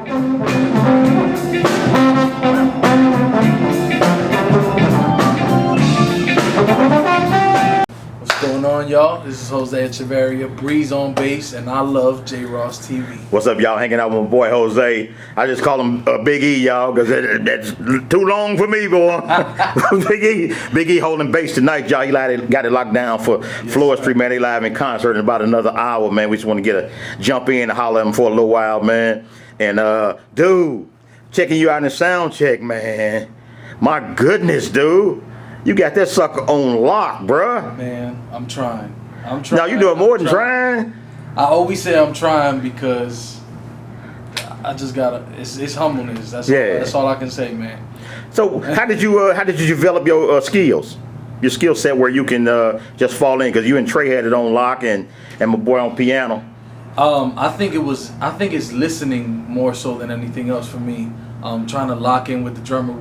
What's going on, y'all? This is Jose Echevarria, Breeze on Bass, and I love J Ross TV. What's up, y'all? Hanging out with my boy Jose. I just call him Big E, y'all, because that's too long for me, boy. Big E holding bass tonight, y'all. He got it locked down for Floor Street, man. They live in concert in about another hour, man. We just want to get a jump in and holler at him for a little while, man. And dude, checking you out in the sound check, man. My goodness, dude. You got that sucker on lock, bruh. Man, I'm trying. Now you doing more than trying? I always say I'm trying because I just gotta. It's humbleness. That's all I can say, man. So how did you develop your skills? Your skill set where you can just fall in, because you and Trey had it on lock, and my boy on piano. I think it's listening more so than anything else for me. Trying to lock in with the drummer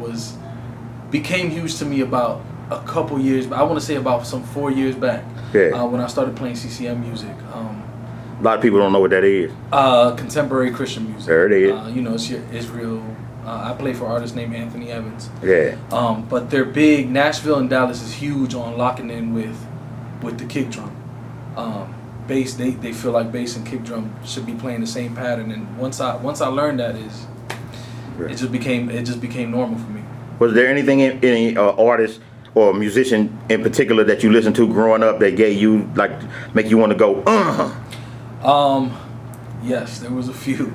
became huge to me about a couple years, but I want to say about some 4 years back. Yeah. When I started playing CCM music. A lot of people don't know what that is. Contemporary Christian music. There it is. You know, it's your Israel. I play for an artist named Anthony Evans. Yeah. But they're big. Nashville and Dallas is huge on locking in with the kick drum. Bass, they feel like bass and kick drum should be playing the same pattern. And once I learned that, it just became normal for me. Was there anything any artist or musician in particular that you listened to growing up that gave you, like, make you want to go, Yes, there was a few.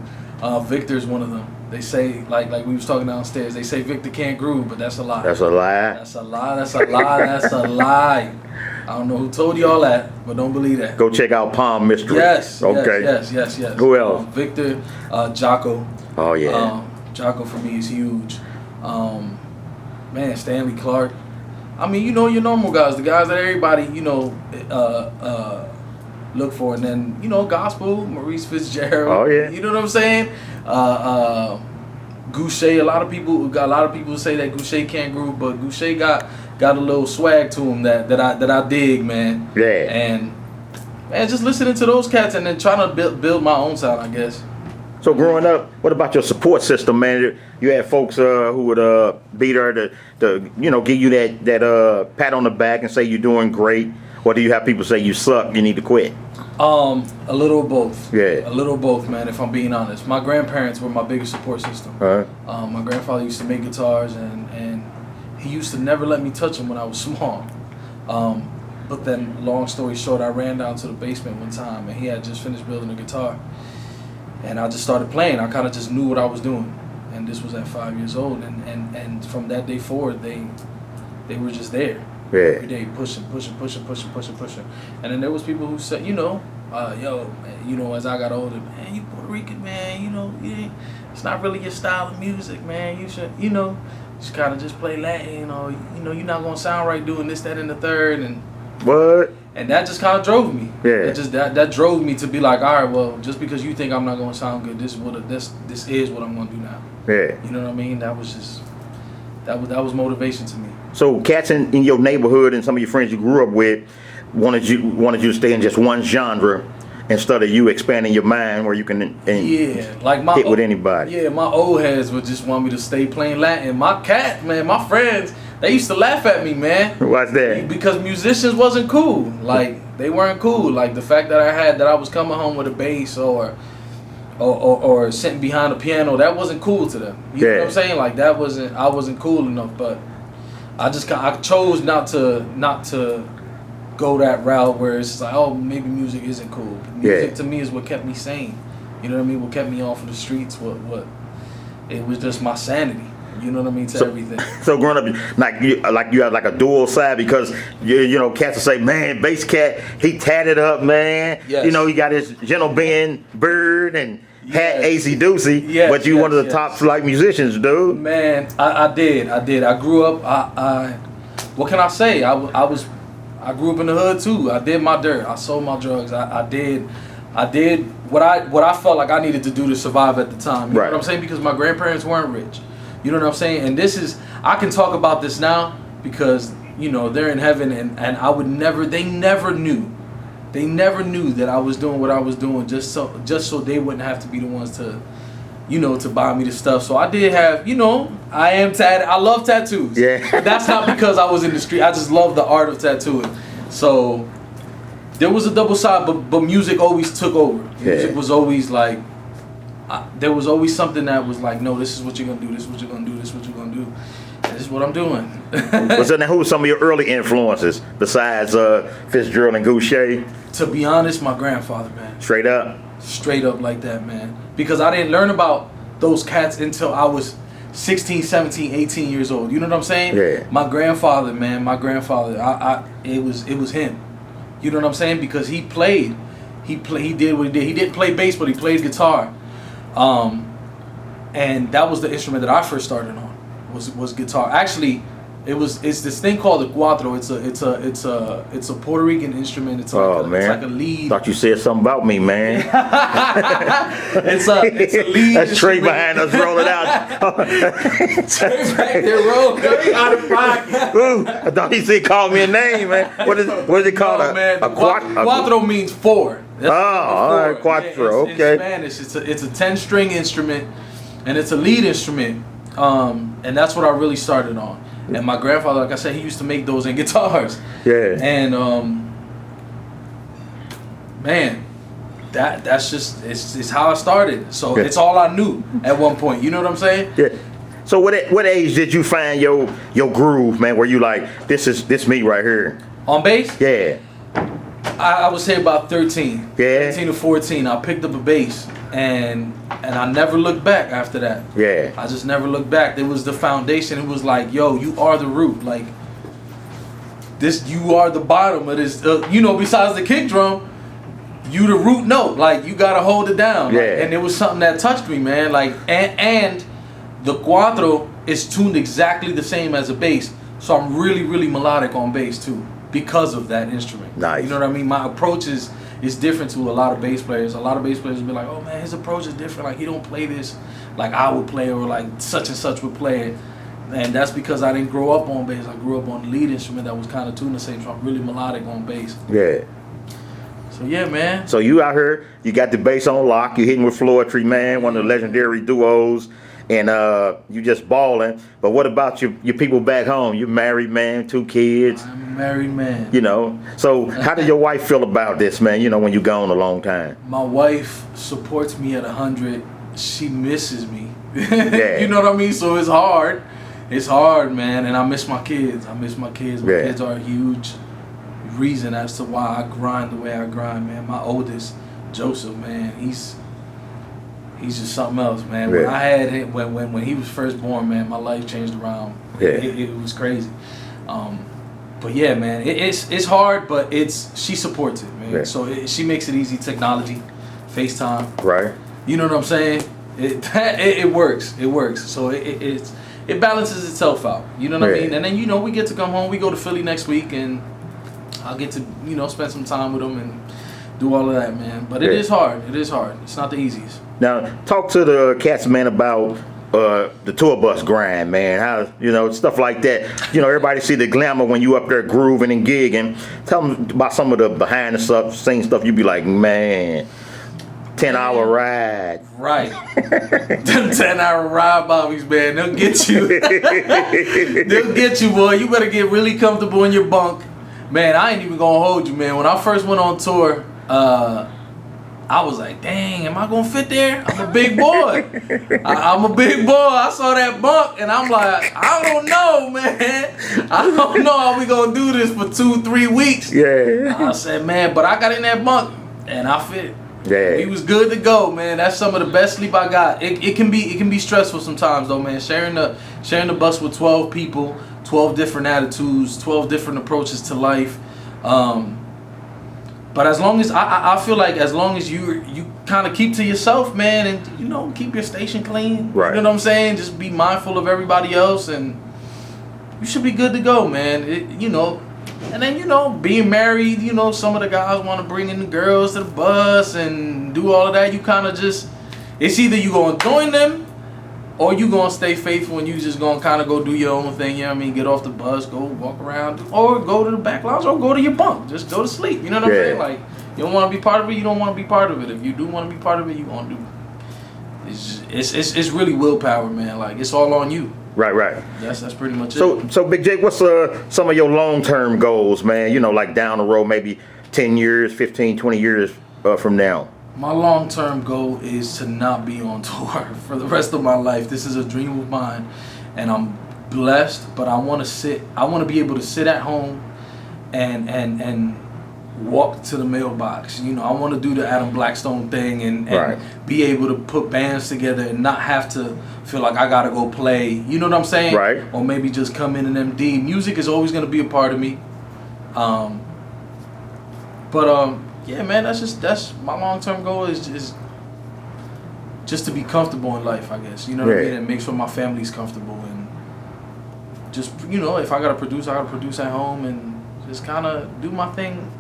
Victor's one of them. They say, like we was talking downstairs, they say Victor can't groove, but that's a lie. That's a lie? That's a lie, that's a lie, that's a lie. I don't know who told you all that, but don't believe that. Go check out Palm Mystery. Yes, okay. Yes. Who else? Victor, Jocko. Oh, yeah. Jocko for me is huge. Man, Stanley Clark. I mean, you know, your normal guys, the guys that everybody, you know, look for. And then, you know, gospel, Maurice Fitzgerald. Oh, yeah. You know what I'm saying? Goucher, a lot of people say that Goucher can't groove, but Goucher got a little swag to him that I dig, man. Yeah. And, man, just listening to those cats and then trying to build my own sound, I guess. So growing up, what about your support system, man? You had folks who would be there to you know, give you that pat on the back and say you're doing great, or do you have people say you suck, you need to quit? A little of both. Yeah. A little of both, man, if I'm being honest. My grandparents were my biggest support system. My grandfather used to make guitars, and he used to never let me touch them when I was small. But then, long story short, I ran down to the basement one time, and he had just finished building a guitar. And I just started playing. I kind of just knew what I was doing. And this was at 5 years old. And from that day forward, they were just there. Yeah. Every day pushing. And then there was people who said, you know, yo, man, you know, as I got older, man, you Puerto Rican, man, you know, it's not really your style of music, man. You should, you know, just kind of just play Latin, you know, you're not going to sound right doing this, that, and the third. And what? And that just kind of drove me. Yeah. That drove me to be like, all right, well, just because you think I'm not going to sound good, this is what I'm going to do now. Yeah. You know what I mean? That was motivation to me. So cats in your neighborhood and some of your friends you grew up with wanted you to stay in just one genre instead of you expanding your mind where you can hit with anybody. Yeah, my old heads would just want me to stay playing Latin. My friends, they used to laugh at me, man. Why's that? Because musicians wasn't cool. Like, they weren't cool. Like, the fact that I was coming home with a bass or sitting behind a piano, that wasn't cool to them. You know what I'm saying? Like, I wasn't cool enough. But I chose not to go that route where it's just like, oh, maybe music isn't cool. Music to me is what kept me sane. You know what I mean? What kept me off of the streets. What it was just my sanity. You know what I mean, everything. So growing up, like you have like a dual side, because you know cats will say, man, bass cat, he tatted up, man. Yes. You know, he got his gentle bend beard and hat AC Doocy. Yes, but you one of the top like musicians, dude. Man, I did. I grew up. I what can I say? I grew up in the hood too. I did my dirt. I sold my drugs. I did what I felt like I needed to do to survive at the time. You know what I'm saying? Because my grandparents weren't rich. You know what I'm saying? And I can talk about this now because, you know, they're in heaven, and they never knew that I was doing what I was doing just so they wouldn't have to be the ones to, to buy me the stuff. So I did have, I am tatted. I love tattoos. Yeah. But that's not because I was in the street. I just love the art of tattooing. So there was a double side, but music always took over. Music was always like, there was always something that was like, no, this is what you're gonna do. This is what you're gonna do. This is what you're gonna do. This is what I'm doing. So now, who were some of your early influences besides Fitzgerald and Goucher? To be honest, my grandfather, man. Straight up Like that, man. Because I didn't learn about those cats until I was 16, 17, 18 years old. You know what I'm saying? Yeah. My grandfather, man. It was him. You know what I'm saying? Because he played. He did what he did. He didn't play bass, but he played guitar. And that was the instrument that I first started on. Was guitar. Actually, it's this thing called the cuatro. It's a Puerto Rican instrument. It's like it's like a lead. Thought you said something about me, man. it's a lead. That's Trey behind us rolling out. Trey back there rolling out of pocket. Ooh, I thought he said call me a name, man. What is it called? No, man. Cuatro means four. That's all right, cuatro. Okay. In Spanish, it's a 10-string instrument, and it's a lead instrument. And that's what I really started on. And my grandfather, like I said, he used to make those in guitars. Yeah. And man, that's just it's how I started. So it's all I knew at one point. You know what I'm saying? Yeah. So what age did you find your groove, man? Where you like this me right here? On bass? Yeah. I would say about 13. Yeah. 13 to 14. I picked up a bass and I never looked back after that. Yeah. I just never looked back. It was the foundation. It was like, yo, you are the root. Like this, you are the bottom of this. Besides the kick drum, you the root note. Like you gotta hold it down. Yeah. And it was something that touched me, man. Like and the cuatro is tuned exactly the same as a bass. So I'm really, really melodic on bass too, because of that instrument. Nice. You know what I mean? My approach is different to a lot of bass players. A lot of bass players will be like, oh man, his approach is different. Like he don't play this like I would play or like such and such would play it. And that's because I didn't grow up on bass. I grew up on the lead instrument that was kind of tuned the same. So I'm really melodic on bass. Yeah. So yeah, man. So you out here, you got the bass on lock. You hitting with Floetry, man, one of the legendary duos. And you just balling. But what about your people back home? You married, man, 2 kids. I'm a married man. So how did your wife feel about this, man? When you gone a long time. My wife supports me at 100. She misses me. Yeah. You know what I mean? So it's hard. It's hard, man. And I miss my kids. My kids are a huge reason as to why I grind the way I grind, man. My oldest, Joseph, man, he's just something else, man. When I had him, when he was first born, man, my life changed around. Yeah. It was crazy. But yeah, man, it's hard, but she supports it, man. Yeah. So she makes it easy. Technology, FaceTime. Right. You know what I'm saying? It works. It works. So it balances itself out. You know what I mean? And then we get to come home. We go to Philly next week, and I'll get to spend some time with them and do all of that, man. But it is hard. It is hard. It's not the easiest. Now, talk to the cats, man, about the tour bus grind, man. How, stuff like that. Everybody see the glamour when you up there grooving and gigging. Tell them about some of the behind the scenes stuff. You be like, man, 10-hour ride. Right. 10-hour ride bobbies, man. They'll get you. They'll get you, boy. You better get really comfortable in your bunk. Man, I ain't even gonna hold you, man. When I first went on tour, I was like, dang, am I gonna fit there? I'm a big boy. I'm a big boy. I saw that bunk and I'm like, I don't know, man. I don't know how we gonna do this for 2-3 weeks. Yeah. I said, man, but I got in that bunk and I fit. Yeah. We was good to go, man. That's some of the best sleep I got. It can be stressful sometimes though, man. Sharing the bus with 12 people, 12 different attitudes, 12 different approaches to life. But as long as I feel like as long as you kind of keep to yourself, man, and keep your station clean. Right. You know what I'm saying? Just be mindful of everybody else, and you should be good to go, man. And then being married, some of the guys want to bring in the girls to the bus and do all of that. You kind of it's either you gonna join them or you gonna stay faithful and you just gonna kind of go do your own thing. You know what I mean? Get off the bus, go walk around, or go to the back lounge, or go to your bunk. Just go to sleep. You know what I'm saying? Like, you don't want to be part of it, you don't want to be part of it. If you do want to be part of it, you gonna do it. it's really willpower, man. Like it's all on you. Right. That's pretty much it. So Big Jake, what's some of your long-term goals, man? You know, like down the road, maybe 10 years, 15, 20 years from now. My long-term goal is to not be on tour for the rest of my life. This is a dream of mine, and I'm blessed. But I want to be able to sit at home and walk to the mailbox. You know, I want to do the Adam Blackstone thing and be able to put bands together and not have to feel like I gotta go play. You know what I'm saying? Right. Or maybe just come in and MD. Music is always gonna be a part of me. Yeah, man, that's my long-term goal is just to be comfortable in life, I guess. You know what I mean? And make sure my family's comfortable and just, you know, if I gotta produce at home and just kind of do my thing.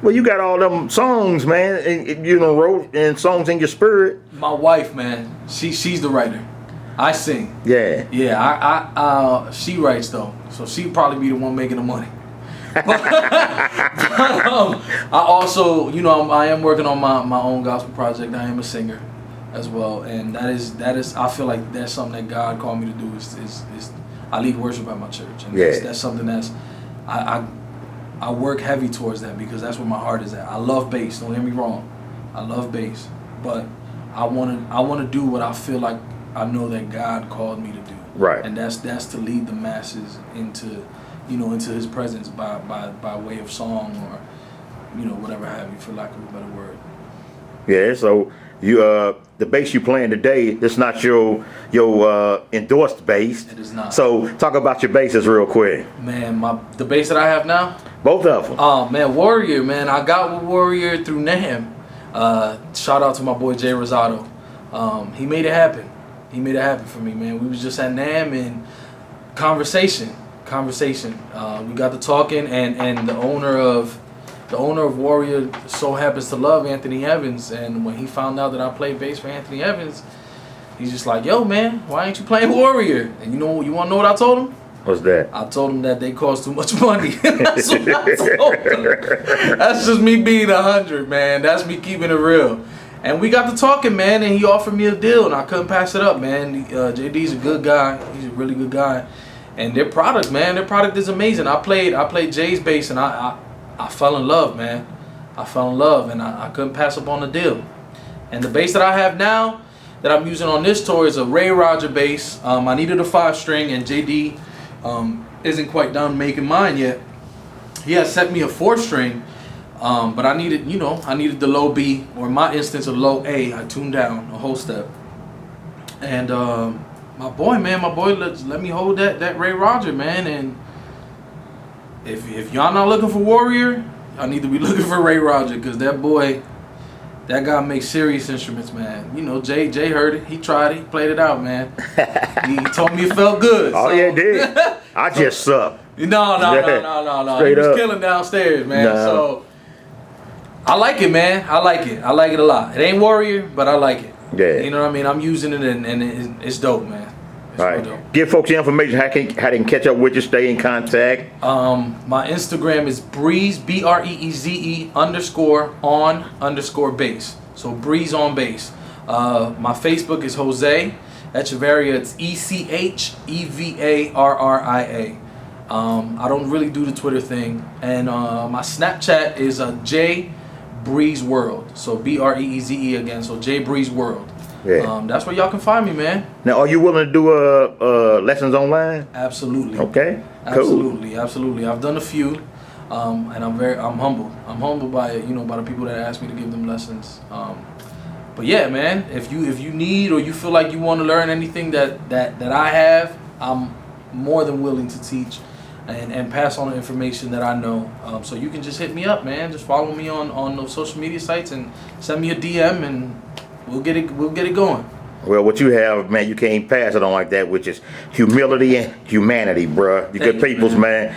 Well, you got all them songs, man, and you know, wrote and songs in your spirit. My wife, man, she's the writer. I sing. Yeah. Yeah, she writes though, so she'd probably be the one making the money. I also, you know, I am working on my own gospel project. I am a singer as well, and that is I feel like that's something that God called me to do. Is I lead worship at my church, and that's something that's I work heavy towards that because that's where my heart is at. I love bass. Don't get me wrong, I love bass, but I want to do what I feel like I know that God called me to do. Right. And that's to lead the masses into His presence by way of song or, you know, whatever have you, for lack of a better word. Yeah. So you the bass you playing today, it's not your endorsed bass. It is not. So talk about your basses real quick. Man, the bass that I have now. Both of them. Oh man, Warrior, man. I got with Warrior through NAMM. Shout out to my boy Jay Rosado. He made it happen. He made it happen for me, man. We was just at NAMM and conversation. We got to talking, and the owner of Warrior so happens to love Anthony Evans, and when he found out that I played bass for Anthony Evans, he's just like, "Yo, man, why ain't you playing Warrior?" And you want to know what I told him? What's that? I told him that they cost too much money. That's what I told him. That's just me being 100, man. That's me keeping it real. And we got to talking, man, and he offered me a deal, and I couldn't pass it up, man. JD's a good guy. He's a really good guy. And their product, man, their product is amazing. I played Jay's bass, and I fell in love, man. I fell in love, and I couldn't pass up on the deal. And the bass that I have now, that I'm using on this tour, is a Ray Roger bass. I needed a 5-string, and JD isn't quite done making mine yet. He has sent me a 4-string, but I needed the low B, or in my instance, a low A. I tuned down a whole step. And my boy let me hold that Ray Roger, man. And if y'all not looking for Warrior, y'all need to be looking for Ray Roger, because that guy makes serious instruments, man. You know, Jay heard it. He tried it. He played it out, man. He told me it felt good. Oh, yeah, it did. I just suck. No. He was killing downstairs, man. No. So I like it, man. I like it a lot. It ain't Warrior, but I like it. Yeah. You know what I mean? I'm using it, and it's dope, man. It's all right. dope. Give folks the information, how they can catch up with you, stay in contact. My Instagram is Breeze, BREEZE _on_bass. So Breeze on bass. My Facebook is Jose Echevarria. It's ECHEVARRIA. I don't really do the Twitter thing. And my Snapchat is J Breeze World. So BREEZE again. So J Breeze World. Yeah. That's where y'all can find me, man. Now, are you willing to do lessons online? Absolutely. Okay. Cool. Absolutely. I've done a few, and I'm humbled. I'm humbled by the people that ask me to give them lessons. But yeah, man, if you need or you feel like you want to learn anything that I have, I'm more than willing to teach and pass on the information that I know. So you can just hit me up, man. Just follow me on those social media sites and send me a DM, and we'll get it going. Well, what you have, man, you can't pass it on like that, which is humility and humanity, bruh. You good peoples, man.